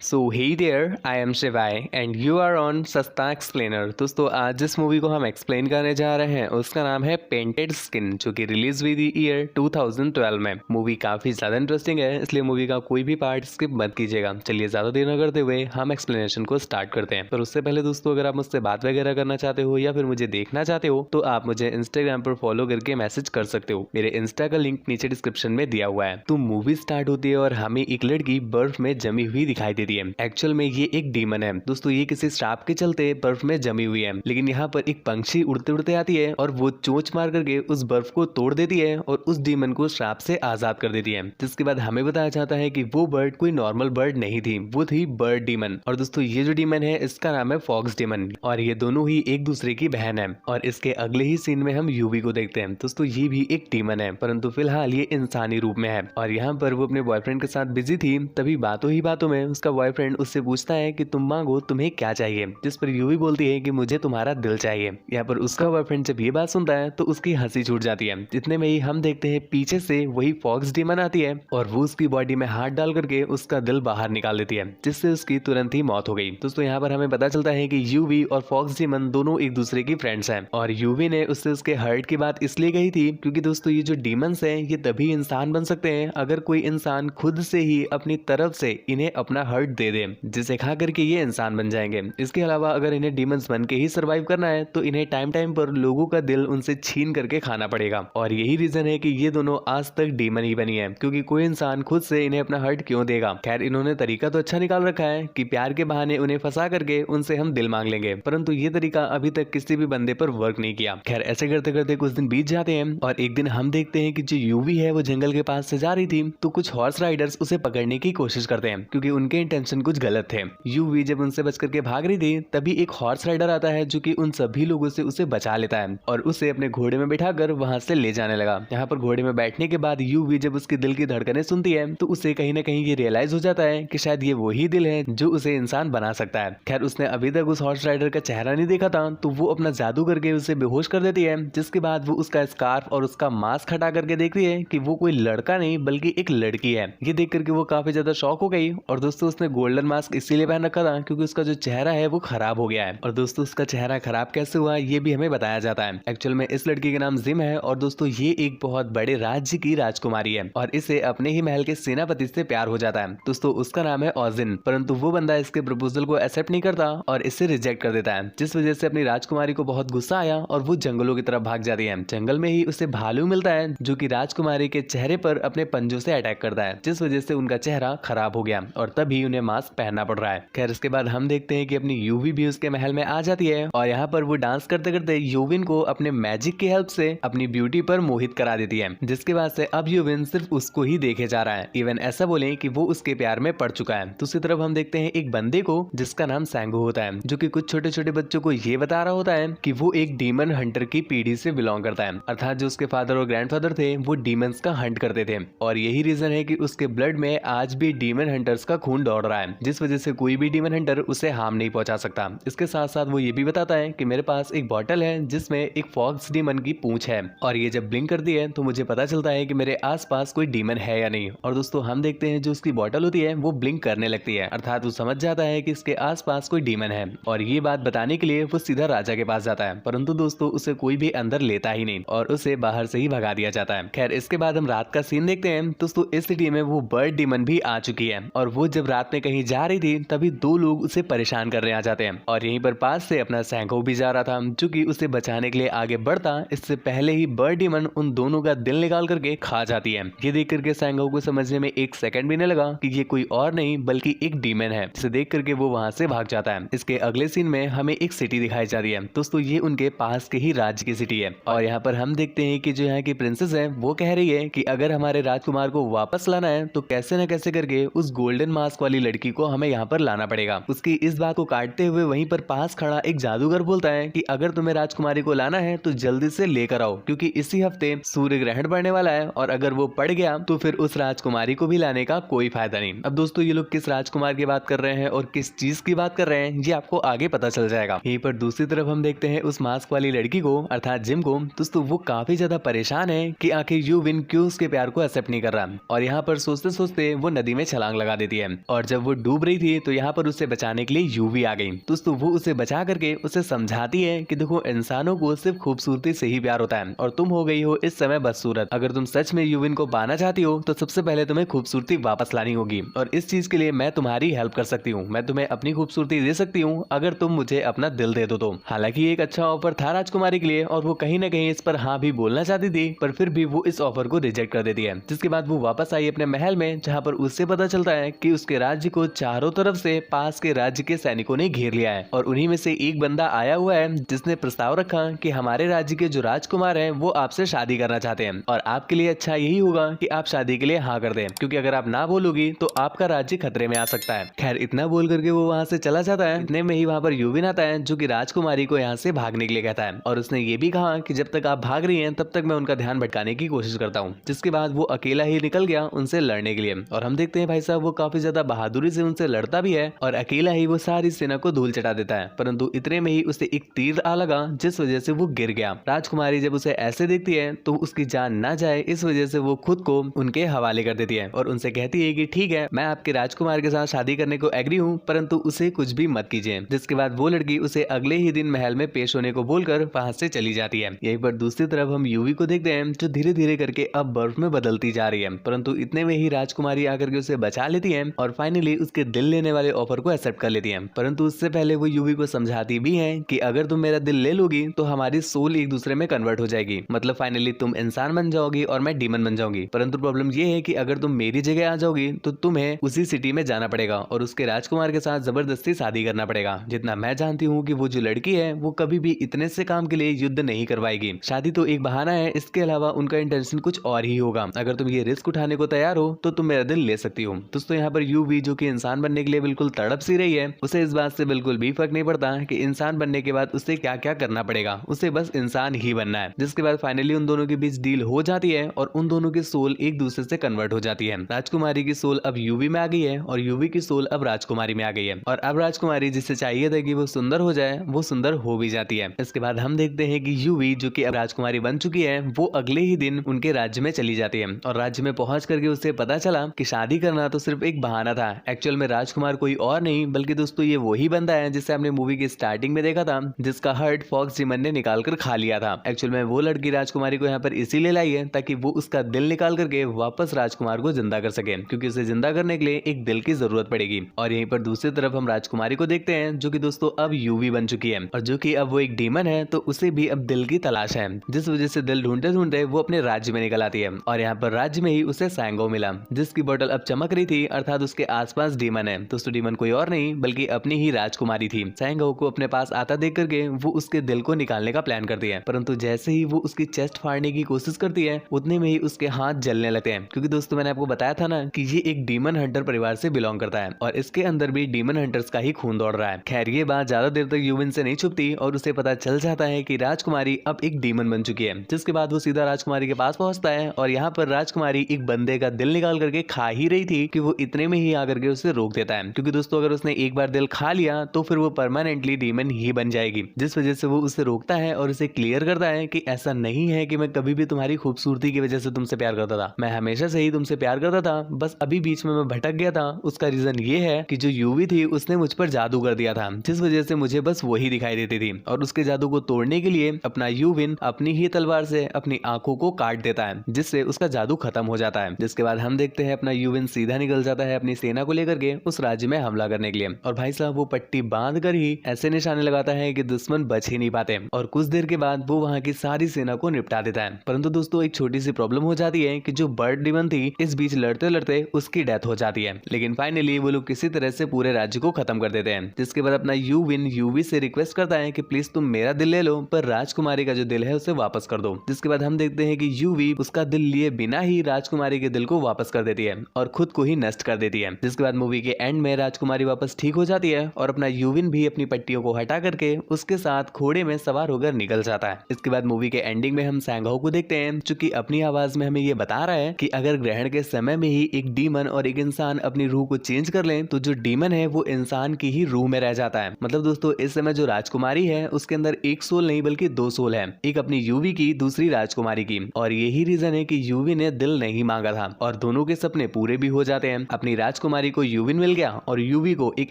So hey there, I am Shivay and you are on Sasta explainer. दोस्तों आज जिस movie को हम एक्सप्लेन करने जा रहे हैं उसका नाम है पेंटेड स्किन, जो कि रिलीज हुई थी ईयर 2012 में। मूवी काफी ज्यादा इंटरेस्टिंग है, इसलिए मूवी का कोई भी पार्ट स्किप मत कीजिएगा। चलिए ज्यादा देर न करते हुए हम एक्सप्लेनेशन को स्टार्ट करते हैं। पर उससे पहले दोस्तों, अगर आप मुझसे बात वगैरह करना चाहते हो या फिर मुझे देखना चाहते हो तो आप मुझे इंस्टाग्राम पर फॉलो करके मैसेज कर सकते हो। मेरे इंस्टा का लिंक नीचे डिस्क्रिप्शन में दिया हुआ है। तो मूवी स्टार्ट होती है और हमें एक लड़की बर्फ में जमी हुई दिखाई देती है। एक्चुअल में ये एक डीमन है दोस्तों, ये किसी श्राप के चलते बर्फ में जमी हुई है। लेकिन यहाँ पर एक पंछी उड़ते उड़ते आती है और वो चोंच मार करके उस बर्फ को तोड़ देती है और उस डीमन को श्राप से आजाद कर देती है। जिसके बाद हमें बताया जाता है कि वो बर्ड कोई नॉर्मल बर्ड नहीं थी, वो थी बर्ड डीमन। और दोस्तों ये जो डीमन है इसका नाम है फॉक्स डीमन और ये दोनों ही एक दूसरे की बहन है। और इसके अगले ही सीन में हम यूवी को देखते हैं। दोस्तों ये भी एक डीमन है, परंतु फिलहाल ये इंसानी रूप में है। और यहाँ पर वो अपने बॉयफ्रेंड के साथ बिजी थी, तभी बातों ही बातों में उसका बॉयफ्रेंड उससे पूछता है कि तुम मांगो, तुम्हें क्या चाहिए। जिस पर यूवी बोलती है कि मुझे तुम्हारा दिल चाहिए। यहाँ पर उसका बॉयफ्रेंड जब ये बात सुनता है तो उसकी हंसी छूट जाती है। इतने में ही हम देखते हैं पीछे से वही फॉक्स डीमन आती है और वो उसकी बॉडी में हाथ डाल करके उसका दिल बाहर निकाल देती है, जिससे उसकी तुरंत ही मौत हो गई। दोस्तों यहाँ पर हमें पता चलता है कि यूवी और फॉक्स डीमन दोनों एक दूसरे की फ्रेंड्स हैं। और यूवी ने उससे उसके हर्ट की बात इसलिए कही थी क्योंकि दोस्तों ये जो डीमंस हैं ये तभी इंसान बन सकते हैं अगर कोई इंसान खुद से ही अपनी तरफ से इन्हें अपना हर्ट दे दे, जिसे खा करके ये इंसान बन जाएंगे। इसके अलावा अगर इन्हें डीमंस बन के ही सरवाइव करना है तो इन्हें टाइम टाइम पर लोगों का दिल उनसे छीन करके खाना पड़ेगा। और यही रीजन है कि ये दोनों आज तक डीमन ही बनी है, क्योंकि कोई इंसान खुद से इन्हें अपना हर्ट क्यों देगा। खैर इन्होंने तरीका तो अच्छा निकाल रखा है कि प्यार के बहाने उन्हें फंसा करके उनसे हम दिल मांग लेंगे, परंतु ये तरीका अभी तक किसी भी बंदे पर वर्क नहीं किया। खैर ऐसे करते करते कुछ दिन बीत जाते हैं और एक दिन हम देखते हैं कि जो यूवी है वो जंगल के पास से जा रही थी, तो कुछ हॉर्स राइडर्स उसे पकड़ने की कोशिश करते हैं क्योंकि उनके इंटेंशन कुछ गलत थे। यूवी जब उनसे बच करके भाग रही थी तभी एक हॉर्स राइडर आता है जो कि उन सभी लोगों से उसे बचा लेता है और उसे अपने घोड़े में बिठाकर वहां से ले जाने लगा। यहाँ पर घोड़े में बैठने के बाद यूवी जब उसकी दिल की धड़कनें सुनती है तो उसे कहीं ना कहीं ये रियलाइज हो जाता है कि शायद ये वही दिल है जो उसे इंसान बना सकता है। खैर उसने अभी तक उस हॉर्स राइडर का चेहरा नहीं देखा था, तो वो अपना जादू करके उसे बेहोश कर देती है। जिसके बाद वो उसका स्कार्फ और उसका मास्क हटा करके देखती है कि वो कोई लड़का नहीं बल्कि एक लड़की है। ये देख करके वो काफी ज्यादा शॉक हो गई। और दोस्तों उसने गोल्डन मास्क इसीलिए पहन रखा था क्योंकि उसका जो चेहरा है वो खराब हो गया है। और दोस्तों उसका चेहरा खराब कैसे हुआ ये भी हमें बताया जाता है। एक्चुअल में इस लड़की का नाम जिम है और दोस्तों ये एक बहुत बड़े राज्य की राजकुमारी है और इसे अपने ही महल के सेनापति से प्यार हो जाता है। दोस्तों उसका नाम है ओजिन, परंतु वो बंदा इसके प्रपोजल को एक्सेप्ट नहीं करता और इसे रिजेक्ट कर देता है, जिस वजह से अपनी राजकुमारी को बहुत गुस्सा आया और वो जंगलों की तरफ भाग जाती है। जंगल में ही उसे भालू मिलता है जो कि राजकुमारी के चेहरे पर अपने पंजों से अटैक करता है, जिस वजह से उनका चेहरा खराब हो गया और तभी उन्हें मास्क पहनना पड़ रहा है। खैर इसके बाद हम देखते हैं कि अपनी यूवी भी उसके महल में आ जाती है और यहाँ पर वो डांस करते करते यूविन को अपने मैजिक की हेल्प से अपनी ब्यूटी पर मोहित करा देती है, जिसके बाद से अब यूविन सिर्फ उसको ही देखे जा रहा है। इवन ऐसा बोले कि वो उसके प्यार में पड़ चुका है। दूसरी तरफ हम देखते हैं एक बंदे को जिसका नाम सैंगो होता है, जो कि कुछ छोटे छोटे बच्चों को ये बता रहा होता है कि वो एक डीमन हंटर की पीढ़ी से बिलोंग करता है, अर्थात जो उसके फादर और ग्रैंडफादर थे वो डीमंस का हंट करते थे और यही रीजन है कि उसके ब्लड में आज भी डीमन हंटर्स का खून दौड़ रहा है, जिस वजह से कोई भी डीमन हंटर उसे हार्म नहीं पहुंचा सकता। इसके साथ साथ वो ये भी बताता है कि मेरे पास एक बॉटल है जिसमें एक फॉक्स डीमन की पूंछ है और ये जब ब्लिंक करती है तो मुझे पता चलता है कि मेरे आसपास कोई डीमन है या नहीं। और दोस्तों हम देखते हैं जो उसकी बॉटल होती है वो ब्लिंक करने लगती है, अर्थात वो समझ जाता है कि इसके आसपास कोई डीमन है और ये बात बताने के लिए वो सीधा राजा के पास जाता है, परंतु दोस्तों उसे कोई भी अंदर लेता ही नहीं और उसे बाहर से ही भगा दिया जाता है। खैर इसके बाद हम रात का सीन देखते हैं। दोस्तों इस सिटी में वो बर्ड डीमन भी आ चुकी है और वो जब रात में कहीं जा रही थी तभी दो लोग उसे परेशान करने आ जाते हैं और यहीं पर पास से अपना सैंगो भी जा रहा था जो कि उसे बचाने के लिए आगे बढ़ता, इससे पहले ही बर्ड डीमन उन दोनों का दिल निकाल करके खा जाती है। ये देख करके सैंगो को समझने में एक सेकंड भी नहीं लगा कि ये कोई और नहीं बल्कि एक डीमन है, जिसे देख करके वो वहां से भाग जाता है। इसके अगले सीन में हमें एक सिटी दिखाई जा रही है। दोस्तों ये उनके पास के ही राज्य की सिटी है और यहाँ पर हम देखते हैं कि जो यहाँ की प्रिंसेस है वो कह रही है कि अगर हमारे राजकुमार को वापस लाना है तो कैसे न कैसे करके उस गोल्डन मास्क वाली लड़की को हमें यहाँ पर लाना पड़ेगा। उसकी इस बात को काटते हुए वहीं पर पास खड़ा एक जादूगर बोलता है कि अगर तुम्हें राजकुमारी को लाना है तो जल्दी से लेकर आओ, क्योंकि इसी हफ्ते सूर्य ग्रहण पड़ने वाला है और अगर वो पड़ गया तो फिर उस राजकुमारी को भी लाने का कोई फायदा नहीं। अब दोस्तों ये लोग किस राजकुमार की बात कर रहे हैं और किस चीज की बात कर रहे हैं ये आपको आगे पता चल जाएगा। यहीं पर दूसरी तरफ हम देखते हैं उस मास्क वाली लड़की को, अर्थात जिम को। दोस्तों वो काफी ज्यादा परेशान है कि आखिर यूविन क्यों उसके प्यार को एक्सेप्ट नहीं कर रहा और यहाँ पर सोचते सोचते वो नदी में छलांग लगा देती है। और जब वो डूब रही थी तो यहाँ पर उसे बचाने के लिए यूवी आ गई। दोस्तों वो उसे बचा करके उसे समझाती है कि देखो इंसानों को सिर्फ खूबसूरती से ही प्यार होता है और तुम हो गई हो इस समय बदसूरत। अगर तुम सच में यूविन को पाना चाहती हो तो सबसे पहले तुम्हें खूबसूरती वापस लानी होगी और इस चीज के लिए मैं तुम्हारी हेल्प कर सकती हूँ। मैं तुम्हें अपनी खूबसूरती दे सकती हूँ अगर तुम मुझे अपना दिल दे दो तो। हालांकि एक अच्छा ऑफर था राजकुमारी के लिए और वो कहीं ना कहीं इस पर हाँ भी बोलना चाहती थी, पर फिर भी वो इस ऑफर को रिजेक्ट कर देती है। जिसके बाद वो वापस आई अपने महल में, जहाँ पर उससे पता चलता है कि उसके राज्य को चारों तरफ से पास के राज्य के सैनिकों ने घेर लिया है और उन्हीं में से एक बंदा आया हुआ है जिसने प्रस्ताव रखा कि हमारे राज्य के जो राजकुमार हैं वो आपसे शादी करना चाहते हैं और आपके लिए अच्छा यही होगा कि आप शादी के लिए हाँ कर दें, क्योंकि अगर आप ना बोलोगी तो आपका राज्य खतरे में आ सकता है। खैर इतना बोल करके वो वहाँ से चला जाता है। इतने में ही वहाँ पर यूविन आता है जो कि राजकुमारी को यहाँ से भागने के लिए कहता है और उसने ये भी कहा कि जब तक आप भाग रही हैं तब तक मैं उनका ध्यान भटकाने की कोशिश करता हूँ। जिसके बाद वो अकेला ही निकल गया उनसे लड़ने के लिए और हम देखते हैं भाई साहब वो काफी ज्यादा बहादुरी से उनसे लड़ता भी है और अकेला ही वो सारी सेना को धूल चटा देता है। परंतु इतने में ही उसे एक तीर आ लगा जिस वजह से वो गिर गया। राजकुमारी जब उसे ऐसे देखती है तो उसकी जान ना जाए इस वजह से वो खुद को उनके हवाले कर देती है और उनसे कहती है कि ठीक है मैं आपके राजकुमार के साथ शादी करने को एग्री हूँ, परंतु उसे कुछ भी मत कीजिए। जिसके बाद वो लड़की उसे अगले ही दिन महल में पेश होने को बोलकर वहां से चली जाती है। यहीं पर दूसरी तरफ हम यूवी को देखते हैं जो धीरे धीरे करके अब बर्फ में बदलती जा रही है, परंतु इतने में ही राजकुमारी आकर के उसे बचा लेती है और फाइनली उसके दिल लेने वाले ऑफर को एक्सेप्ट कर लेती है। परंतु उससे पहले वो यूवी को समझाती भी है कि अगर तुम मेरा दिल ले लोगी तो हमारी सोल एक दूसरे में कन्वर्ट हो जाएगी, मतलब फाइनली तुम इंसान बन जाओगी और मैं डीमन बन जाऊंगी। परंतु प्रॉब्लम ये है कि अगर तुम मेरी जगह आ जाओगी तो तुम्हें उसी सिटी में जाना पड़ेगा और उसके राजकुमार के साथ जबरदस्ती शादी करना पड़ेगा। जितना मैं जानती हूँ कि वो जो लड़की है वो कभी भी इतने से काम के लिए युद्ध नहीं करवाएगी। शादी तो एक बहाना है, इसके अलावा उनका इंटेंशन कुछ और ही होगा। अगर तुम ये रिस्क उठाने को तैयार हो तो तुम मेरा दिल ले सकती हो। दोस्तों यहाँ पर यूवी जो कि इंसान बनने के लिए बिल्कुल तड़प सी रही है, उसे इस बात से बिल्कुल भी फर्क नहीं पड़ता कि इंसान बनने के बाद उसे क्या क्या करना पड़ेगा, उसे बस इंसान ही बनना है। जिसके बाद फाइनली उन दोनों के बीच डील हो जाती है और उन दोनों की सोल एक दूसरे से कन्वर्ट हो जाती है। राजकुमारी की सोल अब यूवी में आ गई है और यूवी की सोल अब राजकुमारी में आ गई है और अब राजकुमारी जिसे चाहिए था कि वो सुंदर हो जाए वो सुंदर हो भी जाती है। इसके बाद हम देखते हैं कि यूवी जो कि अब राजकुमारी बन चुकी है वो अगले ही दिन उनके राज्य में चली जाती है और राज्य में पहुंच करके उसे पता चला कि शादी करना तो सिर्फ एक बहाना था। एक्चुअल में राजकुमार कोई और नहीं बल्कि दोस्तों ये वही बंदा है जिसे हमने मूवी की स्टार्टिंग में देखा था, जिसका हर्ट फॉक्स जिमन ने निकाल कर खा लिया था। एक्चुअल में वो लड़की राजकुमारी को यहाँ पर इसीलिए लाई है ताकि वो उसका दिल निकाल करके वापस राजकुमार को जिंदा कर सके, क्योंकि उसे जिंदा करने के लिए एक दिल की जरूरत पड़ेगी। और यहीं पर दूसरी तरफ हम राजकुमारी को देखते हैं जो कि दोस्तों अब यूवी बन चुकी है और जो कि अब वो एक डीमन है तो उसे भी अब दिल की तलाश है, जिस वजह से दिल ढूंढते ढूंढते वो अपने राज्य में निकल आती है और यहाँ पर राज्य में ही उसे सैंगो मिला जिसकी बोतल अब चमक रही थी, अर्थात उसके आसपास डीमन है। दोस्तों डीमन कोई और नहीं बल्कि अपनी ही राजकुमारी थी। सैंगो को अपने पास आता देख करके वो उसके दिल को निकालने का प्लान करती है, परंतु जैसे ही वो उसकी चेस्ट फाड़ने की कोशिश करती है उतने में ही उसके हाथ जलने लगते हैं, क्योंकि दोस्तों मैंने आपको बताया था ना कि ये एक डीमन हंटर परिवार से बिलोंग करता है और इसके अंदर भी डीमन हंटर्स का ही खून दौड़ रहा है। खैर ये बात ज्यादा देर तक यूविन से नहीं छुपती और उसे पता चल जाता है कि राजकुमारी अब एक डीमन बन चुकी है। जिसके बाद वो सीधा राजकुमारी के पास पहुंचता है और यहाँ पर राजकुमारी एक बंदे का दिल निकाल करके खा ही रही थी कि वो इतने में ही आकर के उसे रोक देता है, क्योंकि दोस्तों अगर उसने एक बार दिल खा लिया तो फिर वो परमानेंटली डीमन ही बन जाएगी। जिस वजह से वो उसे रोकता है और उसे क्लियर करता है कि ऐसा नहीं है कि मैं कभी भी तुम्हारी खूबसूरती की वजह से तुमसे प्यार करता था, मैं हमेशा से ही तुमसे प्यार करता था, बस अभी बीच में मैं भटक गया था। उसका रीजन ये है कि जो यूवी थी उसने मुझ पर जादू कर दिया था, जिस वजह से मुझे बस वही दिखाई देती थी और उसके जादू को तोड़ने के लिए अपना यूविन अपनी ही तलवार से अपनी आंखों को काट देता है, जिससे उसका जादू खत्म हो जाता है। जिसके बाद हम देखते हैं अपना यूविन सीधा निकल जाता है अपनी सेना को लेकर के उस राज्य में हमला करने के लिए और भाई साहब वो पट्टी बांध कर ही ऐसे निशाने लगाता है कि दुश्मन बच ही नहीं पाते और कुछ देर के बाद वो वहां की सारी सेना को निपटा देता है। परंतु दोस्तों एक छोटी सी प्रॉब्लम हो जाती है कि जो बर्ड डीमन थी इस बीच लड़ते लड़ते उसकी डेथ हो जाती है, लेकिन फाइनली वो लोग किसी तरह से पूरे राज्य को खत्म कर देते हैं। जिसके बाद अपना यूविन यूवी से रिक्वेस्ट करता है कि प्लीज तुम मेरा दिल ले लो पर राजकुमारी का जो दिल है उसे वापस कर दो। जिसके बाद हम देखते हैं कि यूवी उसका दिल लिए बिना ही राजकुमारी के दिल को वापस कर देती है और खुद को ही नष्ट कर देती है। जिसके बाद मूवी के एंड में राजकुमारी वापस ठीक हो जाती है और अपना यूविन भी अपनी पट्टियों को हटा करके उसके साथ घोड़े में सवार होकर निकल जाता है। इसके बाद मूवी के एंडिंग में हम सैंगहो को देखते हैं जो कि अपनी आवाज में हमें ये बता रहा है कि अगर ग्रहण के समय में ही एक डीमन और एक इंसान अपनी रूह को चेंज कर लें तो जो डीमन है वो इंसान की ही रूह में रह जाता है। मतलब दोस्तों इस समय जो राजकुमारी है उसके अंदर एक सोल नहीं बल्कि दो सोल है, एक अपनी यूवी की दूसरी राजकुमारी की, और यही रीजन है कि यूवी ने दिल नहीं मांगा था और दोनों के सपने पूरे भी हो जाते हैं। अपनी राजकुमारी कुमारी को यूविन मिल गया और यूवी को एक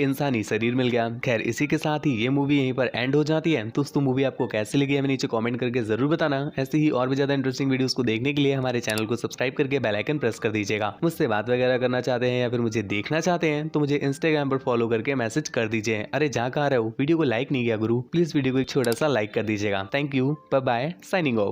इंसानी शरीर मिल गया। खैर इसी के साथ ही ये मूवी यहीं पर एंड हो जाती है। दोस्तों मूवी आपको कैसी लगी हमें नीचे कमेंट करके जरूर बताना। ऐसे ही और भी ज्यादा इंटरेस्टिंग वीडियोस को देखने के लिए हमारे चैनल को सब्सक्राइब करके बेल आइकन प्रेस कर दीजिएगा। मुझसे बात वगैरह करना चाहते हैं या फिर मुझे देखना चाहते हैं तो मुझे इंस्टाग्राम पर फॉलो करके मैसेज कर दीजिए। अरे जा कहाँ रहे हो, वीडियो को लाइक नहीं किया गुरु, प्लीज वीडियो को एक छोटा सा लाइक कर दीजिएगा। Thank you, bye bye, signing of.